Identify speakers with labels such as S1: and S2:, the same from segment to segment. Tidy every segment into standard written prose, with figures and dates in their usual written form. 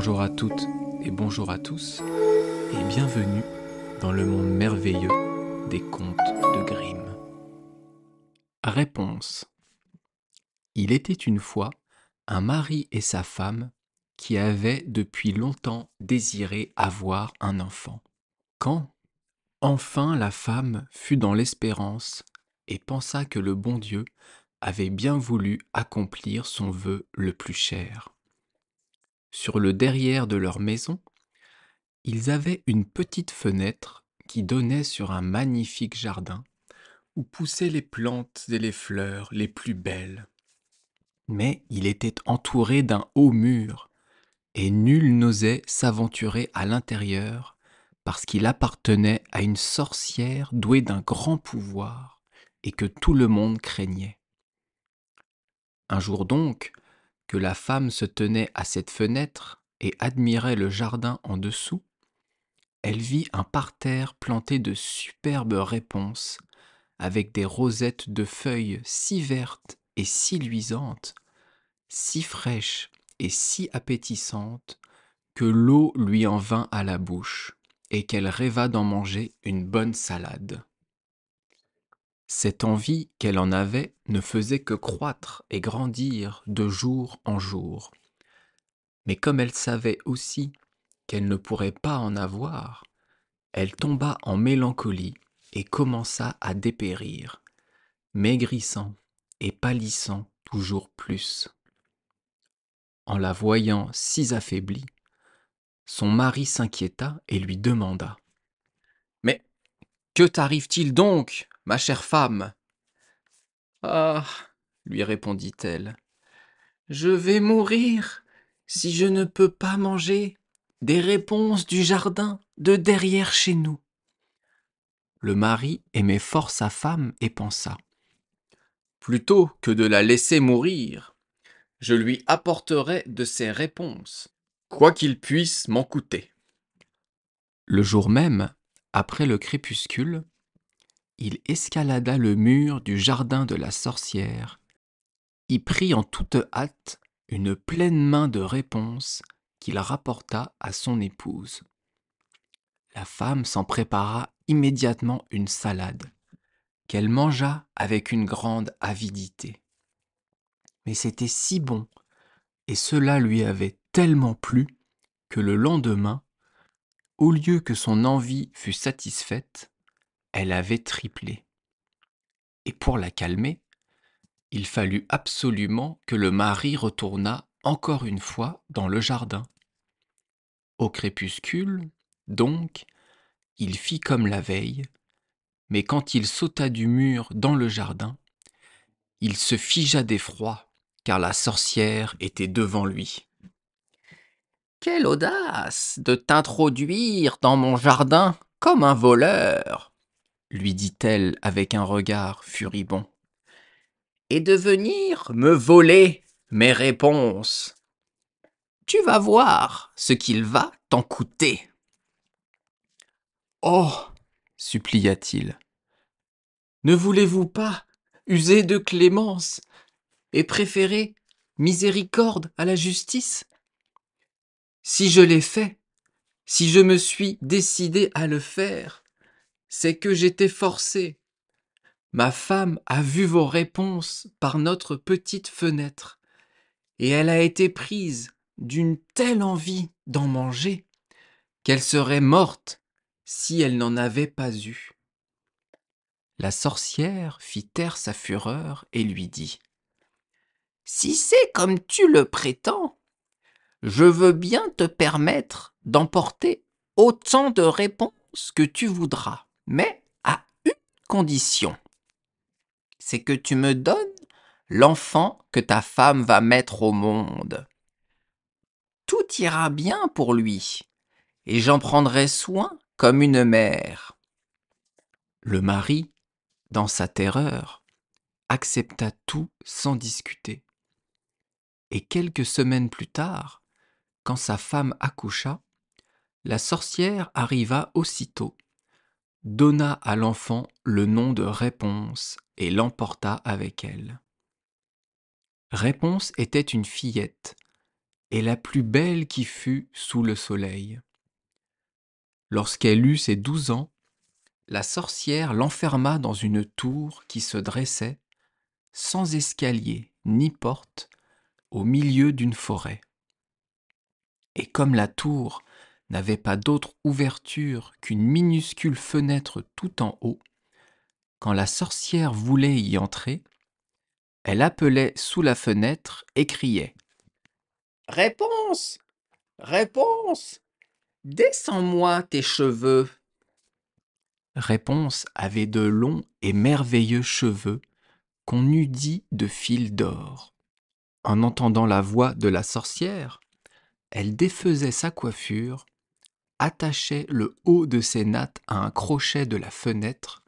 S1: Bonjour à toutes et bonjour à tous, et bienvenue dans le monde merveilleux des contes de Grimm. Réponse. Il était une fois un mari et sa femme qui avaient depuis longtemps désiré avoir un enfant. Quand, enfin, la femme fut dans l'espérance et pensa que le bon Dieu avait bien voulu accomplir son vœu le plus cher. Sur le derrière de leur maison, ils avaient une petite fenêtre qui donnait sur un magnifique jardin où poussaient les plantes et les fleurs les plus belles. Mais il était entouré d'un haut mur, et nul n'osait s'aventurer à l'intérieur parce qu'il appartenait à une sorcière douée d'un grand pouvoir et que tout le monde craignait. Un jour donc, que la femme se tenait à cette fenêtre et admirait le jardin en dessous, elle vit un parterre planté de superbes réponses, avec des rosettes de feuilles si vertes et si luisantes, si fraîches et si appétissantes, que l'eau lui en vint à la bouche, et qu'elle rêva d'en manger une bonne salade. Cette envie qu'elle en avait ne faisait que croître et grandir de jour en jour. Mais comme elle savait aussi qu'elle ne pourrait pas en avoir, elle tomba en mélancolie et commença à dépérir, maigrissant et pâlissant toujours plus. En la voyant si affaiblie, son mari s'inquiéta et lui demanda : « Mais que t'arrive-t-il donc, ma chère femme ? » ?»« Ah, lui répondit-elle, je vais mourir si je ne peux pas manger des réponses du jardin de derrière chez nous. » Le mari aimait fort sa femme et pensa : plutôt que de la laisser mourir, je lui apporterai de ses réponses, quoi qu'il puisse m'en coûter. Le jour même, après le crépuscule, il escalada le mur du jardin de la sorcière, y prit en toute hâte une pleine main de réponses qu'il rapporta à son épouse. La femme s'en prépara immédiatement une salade, qu'elle mangea avec une grande avidité. Mais c'était si bon, et cela lui avait tellement plu, que le lendemain, au lieu que son envie fût satisfaite, elle avait triplé. Et pour la calmer, il fallut absolument que le mari retournât encore une fois dans le jardin. Au crépuscule, donc, il fit comme la veille, mais quand il sauta du mur dans le jardin, il se figea d'effroi, car la sorcière était devant lui. « Quelle audace de t'introduire dans mon jardin comme un voleur !» lui dit-elle avec un regard furibond. « Et de venir me voler mes réponses. Tu vas voir ce qu'il va t'en coûter. »« Oh !» supplia-t-il. « Ne voulez-vous pas user de clémence et préférer miséricorde à la justice ? Si je l'ai fait, si je me suis décidé à le faire, c'est que j'étais forcé. Ma femme a vu vos réponses par notre petite fenêtre, et elle a été prise d'une telle envie d'en manger qu'elle serait morte si elle n'en avait pas eu. » La sorcière fit taire sa fureur et lui dit : « Si c'est comme tu le prétends, je veux bien te permettre d'emporter autant de réponses que tu voudras, mais à une condition. C'est que tu me donnes l'enfant que ta femme va mettre au monde. Tout ira bien pour lui, et j'en prendrai soin comme une mère. » Le mari, dans sa terreur, accepta tout sans discuter. Et quelques semaines plus tard, quand sa femme accoucha, la sorcière arriva aussitôt, donna à l'enfant le nom de Réponse et l'emporta avec elle. Réponse était une fillette, et la plus belle qui fût sous le soleil. Lorsqu'elle eut ses 12 ans, la sorcière l'enferma dans une tour qui se dressait, sans escalier ni porte, au milieu d'une forêt. Et comme la tour n'avait pas d'autre ouverture qu'une minuscule fenêtre tout en haut, quand la sorcière voulait y entrer, elle appelait sous la fenêtre et criait : « Réponse ! Réponse ! Descends-moi tes cheveux !» Réponse avait de longs et merveilleux cheveux qu'on eût dit de fils d'or. En entendant la voix de la sorcière, elle défaisait sa coiffure, attachait le haut de ses nattes à un crochet de la fenêtre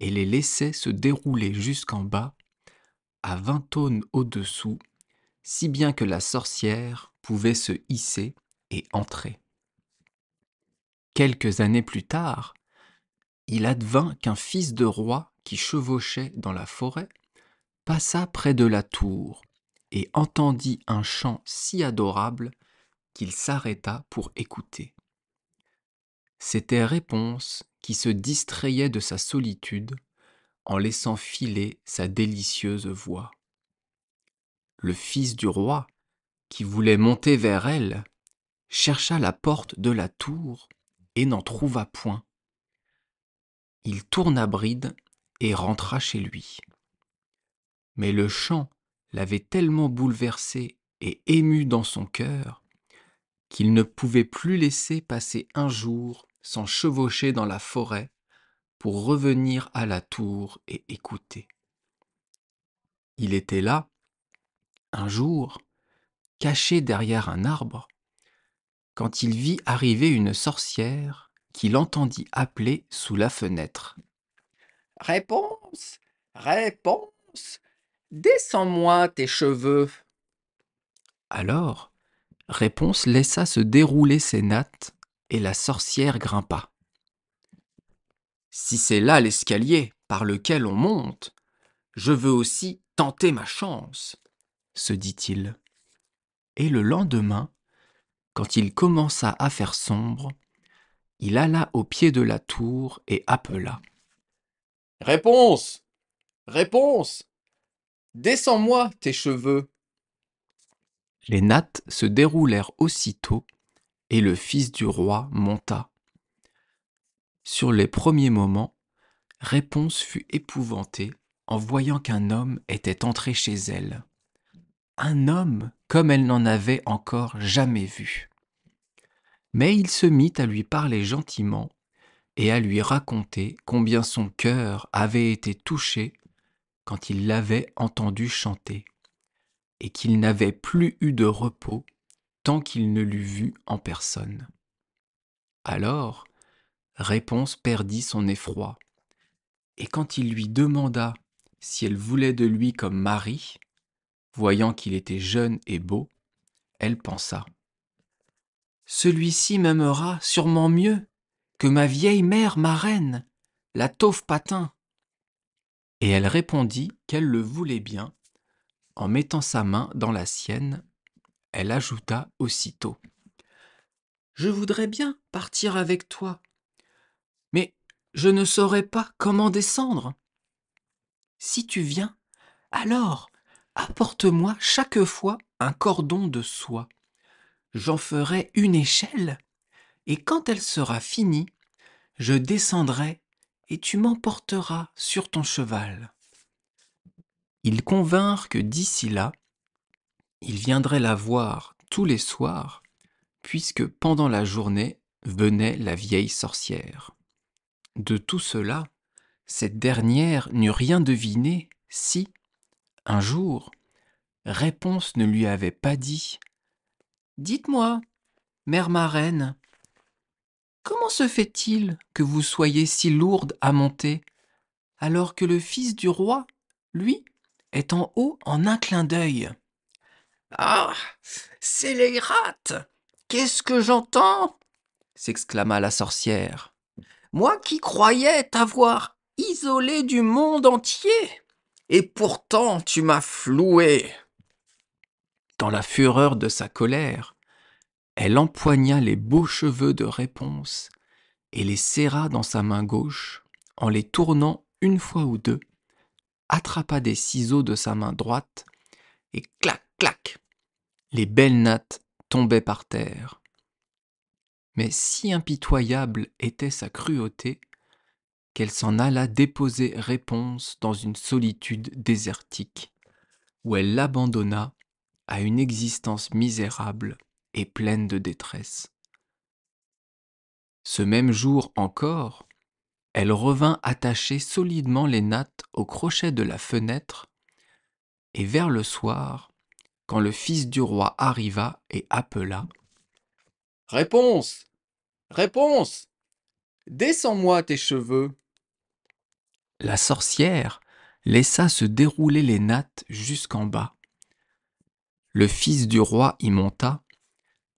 S1: et les laissait se dérouler jusqu'en bas, à 20 aunes au-dessous, si bien que la sorcière pouvait se hisser et entrer. Quelques années plus tard, il advint qu'un fils de roi qui chevauchait dans la forêt passa près de la tour et entendit un chant si adorable qu'il s'arrêta pour écouter. C'était Réponse qui se distrayait de sa solitude en laissant filer sa délicieuse voix. Le fils du roi, qui voulait monter vers elle, chercha la porte de la tour et n'en trouva point. Il tourna bride et rentra chez lui. Mais le chant l'avait tellement bouleversé et ému dans son cœur qu'il ne pouvait plus laisser passer un jour sans chevaucher dans la forêt pour revenir à la tour et écouter. Il était là, un jour, caché derrière un arbre, quand il vit arriver une sorcière qu'il entendit appeler sous la fenêtre. « Réponse, réponse, descends-moi tes cheveux !» Alors, Réponse laissa se dérouler ses nattes et la sorcière grimpa. « Si c'est là l'escalier par lequel on monte, je veux aussi tenter ma chance, » se dit-il. Et le lendemain, quand il commença à faire sombre, il alla au pied de la tour et appela. « Réponse, réponse, descends-moi tes cheveux !» Les nattes se déroulèrent aussitôt et le fils du roi monta. Sur les premiers moments, Réponse fut épouvantée en voyant qu'un homme était entré chez elle. Un homme comme elle n'en avait encore jamais vu. Mais il se mit à lui parler gentiment et à lui raconter combien son cœur avait été touché quand il l'avait entendu chanter, et qu'il n'avait plus eu de repos tant qu'il ne l'eût vue en personne. Alors, Réponse perdit son effroi, et quand il lui demanda si elle voulait de lui comme mari, voyant qu'il était jeune et beau, elle pensa : « Celui-ci m'aimera sûrement mieux que ma vieille mère marraine, la taupe patin. » Et elle répondit qu'elle le voulait bien. En mettant sa main dans la sienne, elle ajouta aussitôt : « Je voudrais bien partir avec toi, mais je ne saurais pas comment descendre. Si tu viens, alors apporte-moi chaque fois un cordon de soie. J'en ferai une échelle, et quand elle sera finie, je descendrai et tu m'emporteras sur ton cheval. » Ils convinrent que d'ici là, il viendrait la voir tous les soirs, puisque pendant la journée venait la vieille sorcière. De tout cela, cette dernière n'eut rien deviné si, un jour, Réponse ne lui avait pas dit : « Dites-moi, mère marraine, comment se fait-il que vous soyez si lourde à monter, alors que le fils du roi, lui, est en haut en un clin d'œil ? » ?»« Ah, scélérate, qu'est-ce que j'entends ?» s'exclama la sorcière. « Moi qui croyais t'avoir isolé du monde entier, et pourtant tu m'as floué. » Dans la fureur de sa colère, elle empoigna les beaux cheveux de Réponse et les serra dans sa main gauche en les tournant une fois ou deux, attrapa des ciseaux de sa main droite et clac, clac, les belles nattes tombaient par terre. Mais si impitoyable était sa cruauté qu'elle s'en alla déposer Réponse dans une solitude désertique, où elle l'abandonna à une existence misérable et pleine de détresse. Ce même jour encore, elle revint attacher solidement les nattes au crochet de la fenêtre, et vers le soir, quand le fils du roi arriva et appela « Réponse, Réponse, descends-moi tes cheveux !» La sorcière laissa se dérouler les nattes jusqu'en bas. Le fils du roi y monta,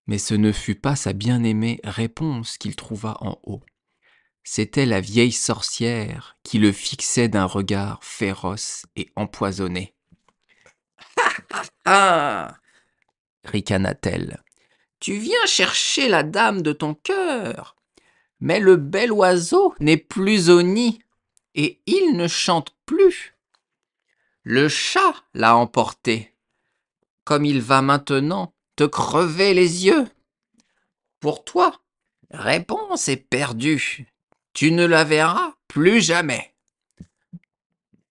S1: mais ce ne fut pas sa bien-aimée Réponse qu'il trouva en haut. C'était la vieille sorcière qui le fixait d'un regard féroce et empoisonné. « Ah !» ricana-t-elle. « Tu viens chercher la dame de ton cœur, mais le bel oiseau n'est plus au nid et il ne chante plus. Le chat l'a emporté, comme il va maintenant te crever les yeux. Pour toi, Réponse est perdue. Tu ne la verras plus jamais. »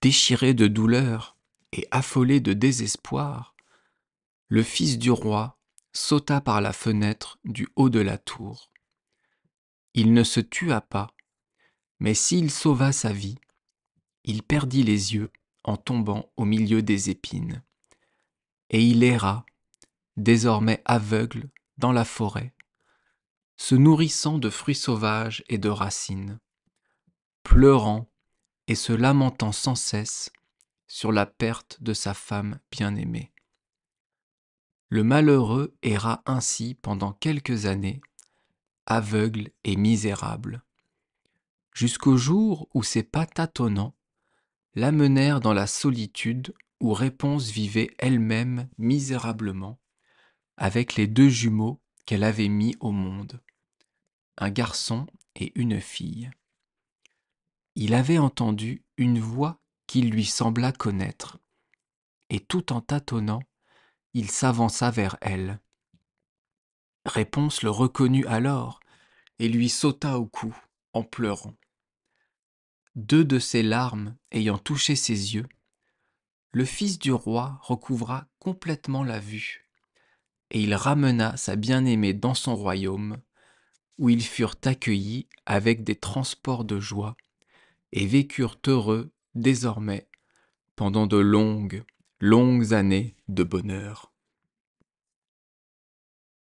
S1: Déchiré de douleur et affolé de désespoir, le fils du roi sauta par la fenêtre du haut de la tour. Il ne se tua pas, mais s'il sauva sa vie, il perdit les yeux en tombant au milieu des épines. Et il erra, désormais aveugle, dans la forêt, se nourrissant de fruits sauvages et de racines, pleurant et se lamentant sans cesse sur la perte de sa femme bien-aimée. Le malheureux erra ainsi pendant quelques années, aveugle et misérable, jusqu'au jour où ses pas tâtonnants l'amenèrent dans la solitude où Réponse vivait elle-même misérablement, avec les deux jumeaux qu'elle avait mis au monde, un garçon et une fille. Il avait entendu une voix qu'il lui sembla connaître, et tout en tâtonnant, il s'avança vers elle. Réponse le reconnut alors et lui sauta au cou en pleurant. Deux de ses larmes ayant touché ses yeux, le fils du roi recouvra complètement la vue, et il ramena sa bien-aimée dans son royaume, où ils furent accueillis avec des transports de joie, et vécurent heureux désormais pendant de longues, longues années de bonheur.